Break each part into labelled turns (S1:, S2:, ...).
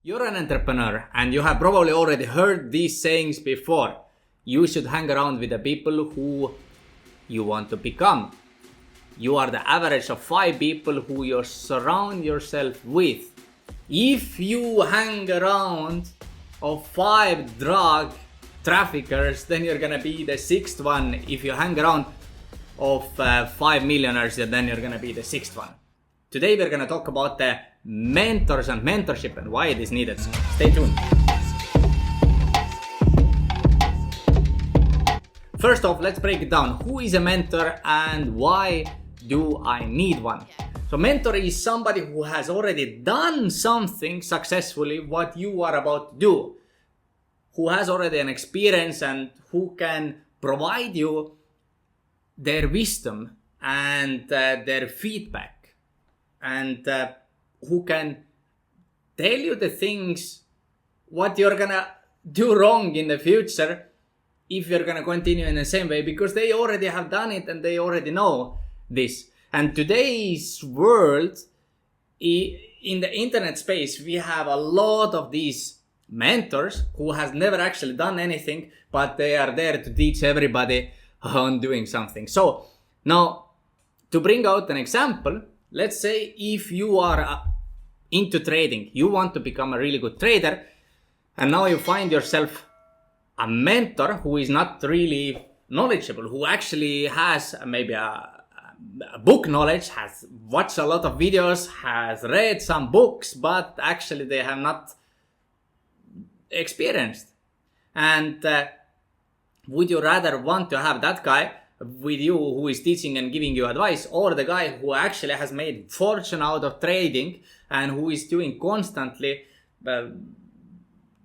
S1: You're an entrepreneur and you have probably already heard these sayings before. You should hang around with the people who you want to become. You are the average of 5 people who you surround yourself with. If you hang around of 5 drug traffickers, then you're gonna be the 6th one. If you hang around of 5 millionaires, then you're gonna be the 6th one. Today we're gonna talk about the mentors and mentorship and why it is needed. So stay tuned. First off, let's break it down. Who is a mentor and why do I need one? So mentor is somebody who has already done something successfully what you are about to do, who has already an experience and who can provide you their wisdom and their feedback, and who can tell you the things what you're gonna do wrong in the future if you're gonna continue in the same way, because they already have done it and they already know this. And today's world, in the internet space, we have a lot of these mentors who has never actually done anything, but they are there to teach everybody on doing something. So now, to bring out an example, let's say if you are into trading, you want to become a really good trader, and now you find yourself a mentor who is not really knowledgeable, who actually has maybe a book knowledge, has watched a lot of videos, has read some books, but actually they have not experienced. And would you rather want to have that guy with you who is teaching and giving you advice, or the guy who actually has made fortune out of trading and who is doing constantly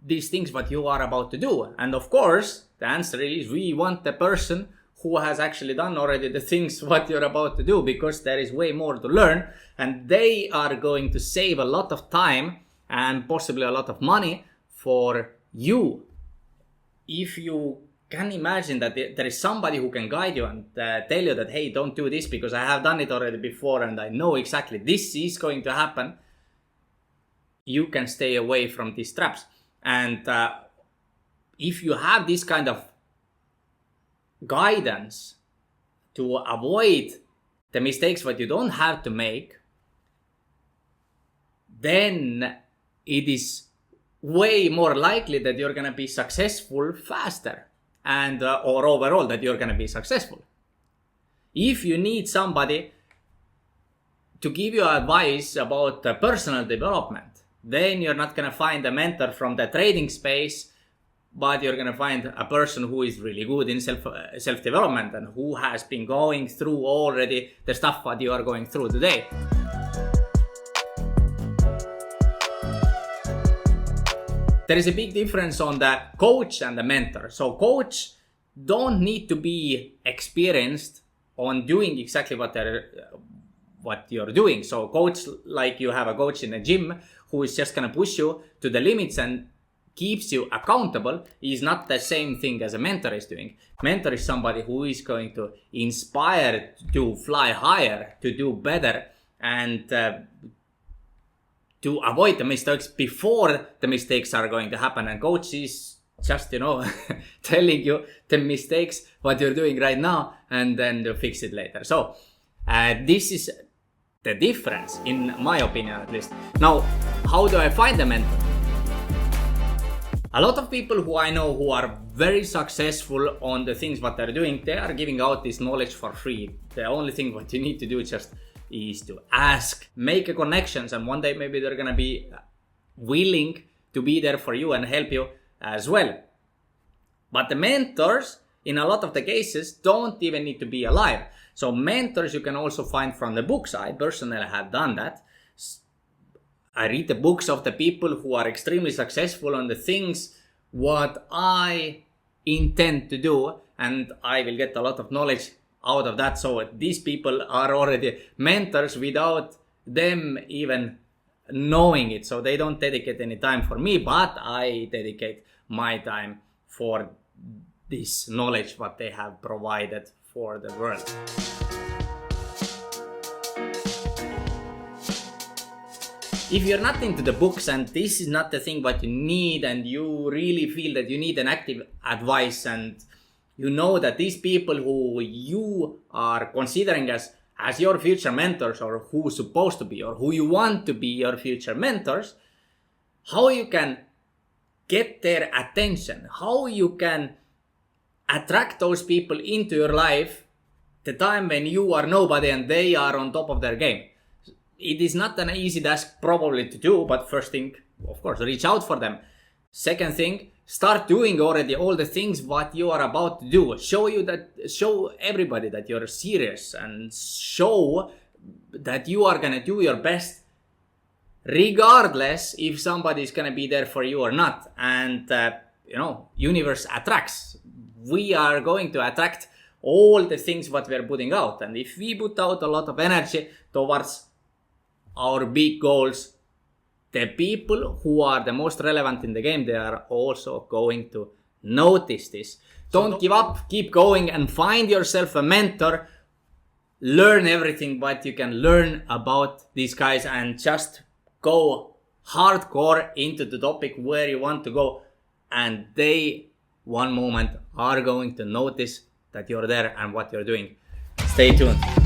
S1: these things what you are about to do? And of course the answer is we want the person who has actually done already the things what you're about to do, because there is way more to learn and they are going to save a lot of time and possibly a lot of money for you. If you can imagine that there is somebody who can guide you and tell you that, hey, don't do this because I have done it already before and I know exactly this is going to happen, you can stay away from these traps. And if you have this kind of guidance to avoid the mistakes what you don't have to make, then it is way more likely that you're going to be successful faster, and or overall that you're going to be successful. If you need somebody to give you advice about personal development, then you're not going to find a mentor from the trading space, but you're going to find a person who is really good in self-development and who has been going through already the stuff that you are going through today. There is a big difference on the coach and the mentor. So coach don't need to be experienced on doing exactly what you're doing. So coach, like you have a coach in a gym who is just going to push you to the limits and keeps you accountable, is not the same thing as a mentor is doing. Mentor is somebody who is going to inspire to fly higher, to do better, and to avoid the mistakes before the mistakes are going to happen. And coach is just, telling you the mistakes, what you're doing right now, and then to fix it later. So this is the difference, in my opinion at least. Now, how do I find a mentor? A lot of people who I know who are very successful on the things what they're doing, they are giving out this knowledge for free. The only thing what you need to do is to ask, make connections, and one day maybe they're gonna be willing to be there for you and help you as well. But the mentors, in a lot of the cases, don't even need to be alive. So mentors you can also find from the books. I personally have done that. I read the books of the people who are extremely successful on the things what I intend to do, and I will get a lot of knowledge out of that. So these people are already mentors without them even knowing it. So they don't dedicate any time for me, but I dedicate my time for this knowledge what they have provided for the world. If you're not into the books and this is not the thing what you need, and you really feel that you need an active advice, and you know that these people who you are considering as your future mentors, or who's supposed to be, or who you want to be your future mentors, how you can get their attention, how you can attract those people into your life the time when you are nobody and they are on top of their game. It is not an easy task probably to do, but first thing, of course, reach out for them. Second thing, start doing already all the things what you are about to do. Show everybody that you're serious, and show that you are gonna do your best regardless if somebody is gonna be there for you or not. And universe attracts. We are going to attract all the things what we're putting out, and if we put out a lot of energy towards our big goals, the people who are the most relevant in the game, they are also going to notice this. Don't give up, keep going, and find yourself a mentor. Learn everything what you can learn about these guys, and just go hardcore into the topic where you want to go, and they one moment are going to notice that you're there and what you're doing. Stay tuned.